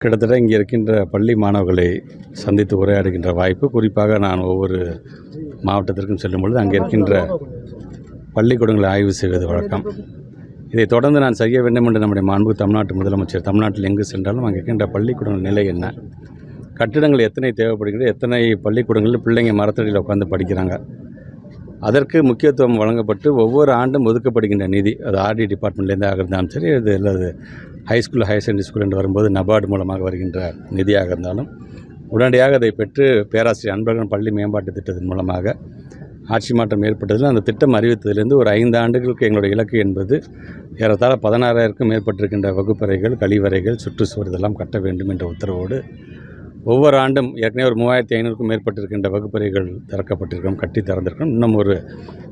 கிட்டத்தட்ட இங்கே இருக்கின்ற பள்ளி மாணவர்களை சந்தித்து உரையாடுகின்ற வாய்ப்பு, குறிப்பாக நான் ஒவ்வொரு மாவட்டத்திற்கும் செல்லும் பொழுது அங்கே இருக்கின்ற பள்ளிக்கூடங்களை ஆய்வு செய்வது வழக்கம். இதை தொடர்ந்து நான் செய்ய வேண்டும் என்று நம்முடைய மாண்பு தமிழ்நாட்டு முதலமைச்சர் தமிழ்நாட்டில் எங்கு சென்றாலும் அங்கே இருக்கின்ற பள்ளிக்கூடங்கள் நிலை என்ன, கட்டிடங்கள் எத்தனை தேவைப்படுகிறது, எத்தனை பள்ளிக்கூடங்களில் பிள்ளைங்க மரத்தடியில் உட்காந்து படிக்கிறாங்க, அதற்கு முக்கியத்துவம் வழங்கப்பட்டு ஒவ்வொரு ஆண்டும் ஒதுக்கப்படுகின்ற நிதி, அது ஆர்டி டிபார்ட்மெண்ட்லேருந்து ஆக இருந்தாலும் சரி, அது அல்லது ஹைஸ்கூல் ஹையர் செகண்டரி ஸ்கூல் என்று வரும்போது நபார்டு மூலமாக வருகின்ற நிதியாக இருந்தாலும் உடனடியாக அதை பெற்று பேராசிரியர் அன்பழகன் பள்ளி மேம்பாட்டு திட்டத்தின் மூலமாக ஆட்சி மாற்றம் ஏற்பட்டதில் அந்த திட்டம் அறிவித்ததிலிருந்து ஒரு 5 ஆண்டுகளுக்கு எங்களுடைய இலக்கு என்பது ஏறத்தாழ 16,000க்கும் மேற்பட்டிருக்கின்ற வகுப்பறைகள், கழிவறைகள், சுற்றுச்சுவர் இதெல்லாம் கட்ட வேண்டும் என்ற உத்தரவோடு ஒவ்வொரு ஆண்டும் ஏற்கனவே ஒரு 3,500க்கும் மேற்பட்டிருக்கின்ற வகுப்பறைகள் திறக்கப்பட்டிருக்கிறோம், கட்டி திறந்திருக்கிறோம். இன்னும் ஒரு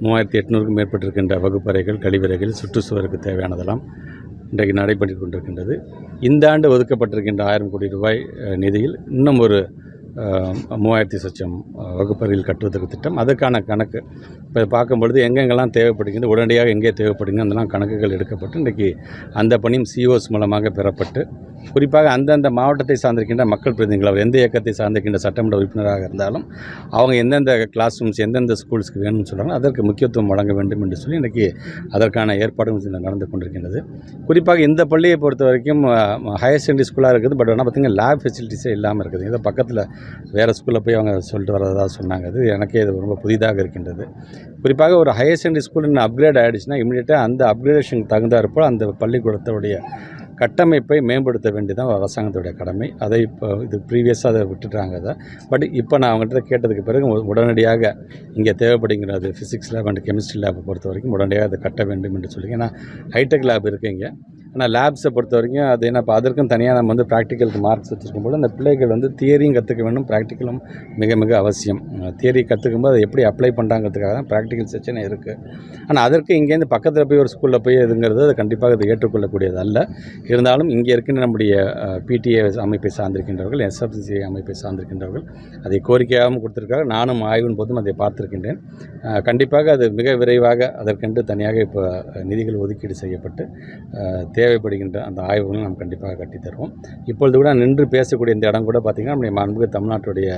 3,800க்கும் மேற்பட்டிருக்கின்ற வகுப்பறைகள், கழிவறைகள், சுற்றுச்சுவருக்கு தேவையானதெல்லாம் இன்றைக்கு நடைபெற்று கொண்டிருக்கின்றது. இந்த ஆண்டு ஒதுக்கப்பட்டிருக்கின்ற 1000 கோடி ரூபாய் நிதியில் இன்னும் ஒரு 3,000 வகுப்பறைகள் கட்டுவதற்கு திட்டம். அதற்கான கணக்கு இப்போ பார்க்கும்பொழுது எங்கெங்கெல்லாம் தேவைப்படுகிறது, உடனடியாக எங்கே தேவைப்படுகிறது அதெல்லாம் கணக்குகள் எடுக்கப்பட்டு இன்றைக்கி அந்த பணியும் சிஓஸ் மூலமாக பெறப்பட்டு, குறிப்பாக அந்தந்த மாவட்டத்தை சார்ந்திருக்கின்ற மக்கள் பிரதிநிதிகள், அவர் எந்த இயக்கத்தை சார்ந்திருக்கின்ற சட்டமன்ற உறுப்பினராக இருந்தாலும் அவங்க எந்தெந்த கிளாஸ் ரூம்ஸ் எந்தெந்த ஸ்கூல்ஸ்க்கு வேணும்னு சொல்கிறாங்க, அதற்கு முக்கியத்துவம் வழங்க வேண்டும் என்று சொல்லி இன்றைக்கி அதற்கான ஏற்பாடும் நடந்து கொண்டிருக்கின்றது. குறிப்பாக இந்த பள்ளியை பொறுத்த வரைக்கும் ஹையர் செகண்டரி ஸ்கூலாக இருக்குது, பட் ஆனால் பார்த்திங்கன்னா லேப் ஃபெசிலிட்டிஸே இல்லாமல் இருக்குது. இதை பக்கத்தில் வேறு ஸ்கூலில் போய் அவங்க சொல்லிட்டு வரதா சொன்னாங்க. அது எனக்கே இது ரொம்ப புதிதாக இருக்கின்றது. குறிப்பாக ஒரு ஹையர் செகண்டரி ஸ்கூல் இன்னும் அப்கிரேட் ஆகிடுச்சுன்னா இமீடியட்டாக அந்த அப்கிரேடேஷனுக்கு தகுந்தாற்போல் அந்த பள்ளிக்கூடத்துடைய கட்டமைப்பை மேம்படுத்த வேண்டியதான் அரசாங்கத்துடைய கடமை. அதை இப்போ இது ப்ரீவியஸாக அதை விட்டுட்டாங்க. அதை பட் இப்போ நான் அவங்ககிட்ட கேட்டதுக்கு பிறகு உடனடியாக இங்கே தேவைப்படுகிறது ஃபிசிக்ஸ் லேப் அண்ட் கெமிஸ்ட்ரி லேப்பை பொறுத்த வரைக்கும் உடனடியாக அதை கட்ட வேண்டும் என்று சொல்லி, ஏன்னா ஹைடெக் லேப் இருக்குது இங்கே. ஆனால் லேப்ஸை பொறுத்த வரைக்கும் அது என்ன, இப்போ அதற்கும் தனியாக நம்ம வந்து ப்ராக்டிக்கலுக்கு மார்க்ஸ் வச்சுருக்கும் போது அந்த பிள்ளைகள் வந்து தியரியும் கற்றுக்க வேண்டும், ப்ராக்டிக்கலும் மிக மிக அவசியம். தியரி கற்றுக்கும்போது அதை எப்படி அப்ளை பண்ணுறாங்கிறதுக்காக தான் ப்ராக்டிக்கல் செக்ஷனே இருக்குது. ஆனால் அதற்கு இங்கேருந்து பக்கத்தில் போய் ஒரு ஸ்கூலில் போய் இதுங்கிறது அது கண்டிப்பாக அது ஏற்றுக்கொள்ளக்கூடியது அல்ல. இருந்தாலும் இங்கே இருக்கின்ற நம்முடைய பிடிஏ அமைப்பை சார்ந்திருக்கின்றவர்கள், எஸ்எஃப்சிசி அமைப்பை சார்ந்திருக்கின்றவர்கள் அதை கோரிக்கையாகவும் கொடுத்துருக்காங்க. நானும் ஆய்வின் போதும் அதை பார்த்துருக்கின்றேன். கண்டிப்பாக அது மிக விரைவாக அதற்கென்று தனியாக இப்போ நிதிகள் ஒதுக்கீடு செய்யப்பட்டு தேவைப்படுகின்ற அந்த ஆய்வுகளும் நாம் கண்டிப்பாக கட்டித்தருவோம். இப்பொழுது கூட நின்று பேசக்கூடிய இந்த இடம் கூட பார்த்திங்கன்னா நம்முடைய மாண்புமிகு தமிழ்நாட்டுடைய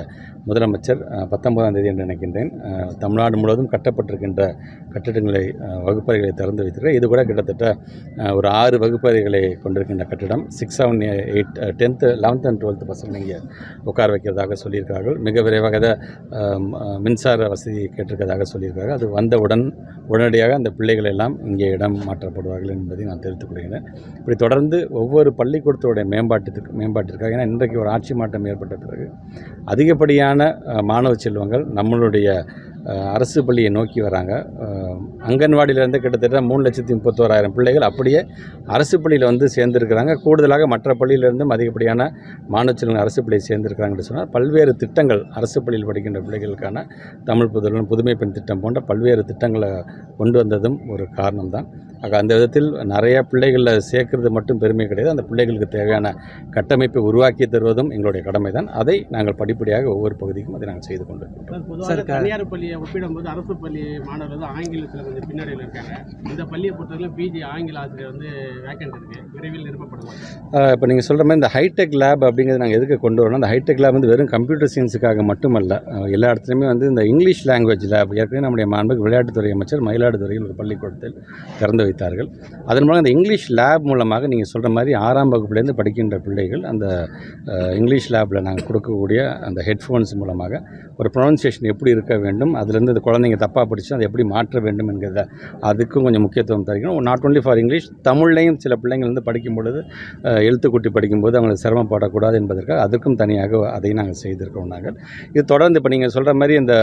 முதலமைச்சர் 19ஆம் தேதி என்று நினைக்கின்றேன் தமிழ்நாடு முழுவதும் கட்டப்பட்டிருக்கின்ற கட்டிடங்களை, வகுப்பறைகளை திறந்து வைத்திருக்கிறார். இது கூட கிட்டத்தட்ட ஒரு 6 வகுப்பறைகளை கொண்டிருக்கின்ற கட்டிடம். 6, 7, 8, 10th, 11th and 12th பசங்க இங்கே உட்கார வைக்கிறதாக சொல்லியிருக்கிறார்கள். மிக விரைவாக அதை மின்சார வசதி கேட்டிருக்கிறதாக சொல்லியிருக்கிறார்கள். அது வந்தவுடன் உடனடியாக அந்த பிள்ளைகள் எல்லாம் இங்கே இடம் மாற்றப்படுவார்கள் என்பதை நான் தெரிவித்துக் கொள்கிறேன். இப்படி தொடர்ந்து ஒவ்வொரு பள்ளிக்கூடத்தோடைய மேம்பாட்டிற்காக, ஏன்னா இன்றைக்கு ஒரு ஆட்சி மாற்றம் ஏற்பட்ட பிறகு அதிகப்படியான மாணவ செல்வங்கள் நம்மளுடைய அரசு பள்ளியை நோக்கி வராங்க. அங்கன்வாடியிலேருந்து கிட்டத்தட்ட 3,31,000 பிள்ளைகள் அப்படியே அரசு பள்ளியில் வந்து சேர்ந்துருக்கிறாங்க. கூடுதலாக மற்ற பள்ளியிலிருந்தும் அதிகப்படியான மாணவ செல்வங்கள் அரசு பள்ளியை சேர்ந்திருக்கிறாங்கன்னு சொன்னால் பல்வேறு திட்டங்கள் அரசு பள்ளியில் படிக்கின்ற பிள்ளைகளுக்கான தமிழ் புதல்வன், புதுமை பெண் திட்டம் போன்ற பல்வேறு திட்டங்களை கொண்டு வந்ததும் ஒரு காரணம்தான். ஆக அந்த விதத்தில் நிறைய பிள்ளைகளில் சேர்க்கறது மட்டும் பெருமை கிடையாது, அந்த பிள்ளைகளுக்கு தேவையான கட்டமைப்பை உருவாக்கி தருவதும் எங்களுடைய கடமை தான். அதை நாங்கள் படிப்படியாக ஒவ்வொரு பகுதிக்கும் அதை நாங்கள் செய்து கொண்டிருக்கிறோம். தனியார் பள்ளியை ஒப்பிடும்போது அரசு பள்ளி மாணவர்கள் ஆங்கிலத்தில் கொஞ்சம் பின்னடைவில் இருக்காங்க. இந்த பள்ளியை பொறுத்தவரைக்கும் பிஜி ஆங்கில ஆசிரியர் வந்து வேக்கண்ட் இருக்குது, விரைவில் நிரப்பப்படுவாங்க. இப்போ நீங்கள் சொல்கிற மாதிரி இந்த ஹைடெக் லேப் அப்படிங்கிறது நாங்கள் எதுக்கு கொண்டு வரோம், அந்த ஹைடெக் லேப் வந்து வெறும் கம்ப்யூட்டர் சயின்ஸுக்காக மட்டுமல்ல, எல்லா இடத்துலையுமே வந்து இந்த இங்கிலீஷ் லாங்குவேஜ் லேப் ஏற்கனவே நம்முடைய மாண்புமிகு விளையாட்டுத்துறை அமைச்சர் மயிலாடுதுறையில் ஒரு பள்ளிக்கூடத்தில் திறந்து வைத்தார்கள். அதன் மூலம் இந்த இங்கிலீஷ் லேப் மூலமாக நீங்கள் சொல்கிற மாதிரி 6ஆம் வகுப்புலேருந்து படிக்கின்ற பிள்ளைகள் அந்த இங்கிலீஷ் லேபில் நாங்கள் கொடுக்கக்கூடிய அந்த ஹெட்ஃபோன்ஸ் மூலமாக ஒரு ப்ரொனன்சியேஷன் எப்படி இருக்க வேண்டும், அதுலேருந்து இந்த குழந்தைங்க தப்பாக படித்து அதை எப்படி மாற்ற வேண்டும் என்கிறத அதுக்கும் கொஞ்சம் முக்கியத்துவம் தருகிறோம். நாட் ஒன்லி ஃபார் இங்கிலீஷ், தமிழ்லையும் சில பிள்ளைங்கள் வந்து படிக்கும் பொழுது எழுத்துக்கூட்டி படிக்கும்போது அவங்களுக்கு சிரமப்படக்கூடாது என்பதற்காக அதுக்கும் தனியாக அதையும் நாங்கள் செய்திருக்கோம். நாங்கள் இது தொடர்ந்து இப்போ நீங்கள் சொல்கிற மாதிரி இந்த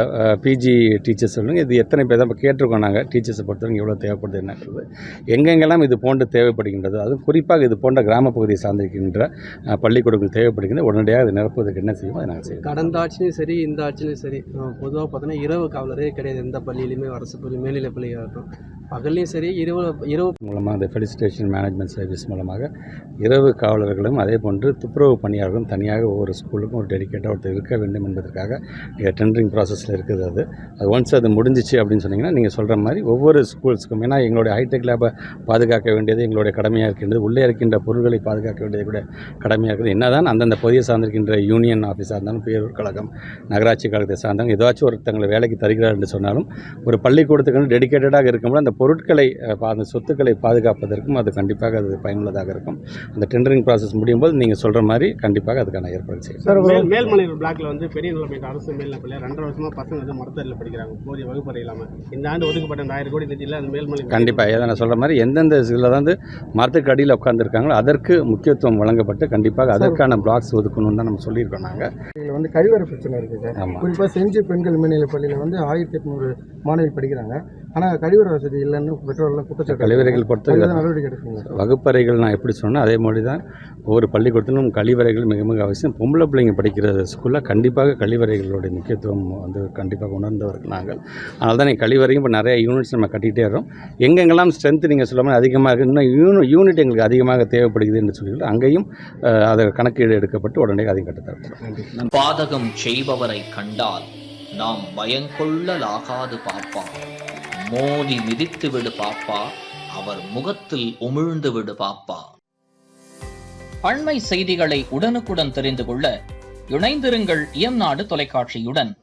பிஜி டீச்சர்ஸ் சொல்லுங்கள், இது எத்தனை பேர் தான் இப்போ கேட்டிருக்கோம். நாங்கள் டீச்சர்ஸை பொறுத்தவரைக்கும் எவ்வளோ தேவைப்படுது என்னங்கிறது, எங்கெங்கெல்லாம் இது போன்று தேவைப்படுகின்றது, அதுவும் குறிப்பாக இது போன்ற கிராம பகுதியை சார்ந்திருக்கின்ற பள்ளிக்கூடங்கள் தேவைப்படுகின்றது, உடனடியாக அதை நிரப்புவதற்கு என்ன செய்வோம் அதை நாங்கள் செய்வோம். கடந்த ஆட்சியும் சரி, இந்த ஆட்சியும் சரி, பொதுவாக பார்த்தோன்னா இரவு காவலரே கிடையாது எந்த பள்ளியிலையுமே, அரசு பள்ளி மேல்நிலை பள்ளியாகட்டும். பகல்லையும் சரி இரவு மூலமாக அந்த ஃபெலிசிட்டேஷன் மேனேஜ்மெண்ட் சர்வீஸ் மூலமாக இரவு காவலர்களும் அதே போன்று துப்புரவு பணியாளர்களும் தனியாக ஒவ்வொரு ஸ்கூலுக்கும் ஒரு டெடிக்கேட்டாக ஒருத்தர் இருக்க வேண்டும் என்பதற்காக டெண்டரிங் ப்ராசஸில் இருக்குது. அது ஒன்ஸ் அது முடிஞ்சிச்சு அப்படின்னு சொன்னீங்கன்னா நீங்கள் சொல்கிற மாதிரி ஒவ்வொரு ஸ்கூல்ஸுக்கும், ஏன்னா எங்களுடைய ஹைடெக் லேபை பாதுகாக்க வேண்டியது எங்களுடைய கடமையாக இருக்கின்றது, உள்ளே இருக்கின்ற பொருட்களை பாதுகாக்க வேண்டியது கூட கடமையாக இருக்குது. என்னதான் அந்தந்த பகுதியை சார்ந்திருக்கின்ற யூனியன் ஆஃபீஸாக இருந்தாலும், பேரூர் கழகம், நகராட்சி கழகத்தை சார்ந்தவங்க ஏதாச்சும் ஒருத்தங்களை வேலைக்கு தருகிறார் என்று சொன்னாலும் ஒரு பள்ளிக்கூடத்துக்கு டெடிக்கேட்டடாக இருக்கும்போது அந்த பொருட்களை அந்த சொத்துக்களை பாதுகாப்பதற்கும் அது கண்டிப்பாக அது பயனுள்ளதாக இருக்கும். அந்த டெண்டரிங் ப்ராசஸ் முடியும் போது நீங்கள் சொல்கிற மாதிரி கண்டிப்பாக அதுக்கான ஏற்பாடு செய்யும். மேல்மலையூர் பிளாக்ல வந்து பெரிய நிலைமையிட்ட அரசு மேல்நிலைப்பள்ளி 2.5 வருஷமா பசங்க வந்து மருத்துவத்தில் படிக்கிறாங்க, போதிய வகுப்பறை இல்லாமல். இந்த ஆண்டு ஒதுக்கப்பட்ட 1000 கோடி நிதியில் அந்த மேல்மலை கண்டிப்பாக ஏதாவது நான் சொல்கிற மாதிரி எந்தெந்த இதில் வந்து மரத்துக்கு அடியில் உட்காந்துருக்காங்களோ அதற்கு முக்கியத்துவம் வழங்கப்பட்டு கண்டிப்பாக அதற்கான பிளாக்ஸ் ஒதுக்கணும்னு தான் நம்ம சொல்லியிருக்கோம். நாங்கள் இதில் வந்து கழிவறை பிரச்சனை இருக்குது. குறிப்பாக செஞ்சி பெண்கள் மேல்நிலைப் பள்ளியில் வந்து 1800 மாணவிகள் படிக்கிறாங்க. ஆனால் கழிவறை வசதி இல்லைன்னு பெற்றோர்கள் குற்றச்சாட்டு. கழிவறைகள் பொறுத்த நடவடிக்கை எடுக்குங்க. வகுப்பறைகள் நான் எப்படி சொன்னேன் அதே மாதிரி தான் ஒவ்வொரு பள்ளிக்கூடத்திலும் கழிவறைகள் மிக மிக அவசியம். பொம்பளை பிள்ளைங்க படிக்கிற ஸ்கூலில் கண்டிப்பாக கழிவறைகளுடைய முக்கியத்துவம் வந்து கண்டிப்பாக உணர்ந்தவர்கள் நாங்கள். அதனால தான் கழிவறையும் இப்போ நிறைய யூனிட்ஸ் நம்ம கட்டிகிட்டே இருக்கோம். எங்கெங்கெல்லாம் ஸ்ட்ரென்த் நீங்கள் சொல்ல மாதிரி அதிகமாக இருக்குது, இன்னும் யூனிட் எங்களுக்கு அதிகமாக தேவைப்படுகிறது என்று சொல்லிட்டு அங்கேயும் அதை கணக்கீடு எடுக்கப்பட்டு உடனே அதையும் கட்டத்தரப்படும். பாதகம் செய்பவரை கண்டால் நாம் பயங்கொள்ளலாகாது பாப்பா, மோதி மிதித்து விடு பாப்பா, அவர் முகத்தில் உமிழ்ந்து விடு பாப்பா. அண்மை செய்திகளை உடனுக்குடன் தெரிந்து கொள்ள இணைந்திருங்கள் இயம்நாடு தொலைக்காட்சியுடன்.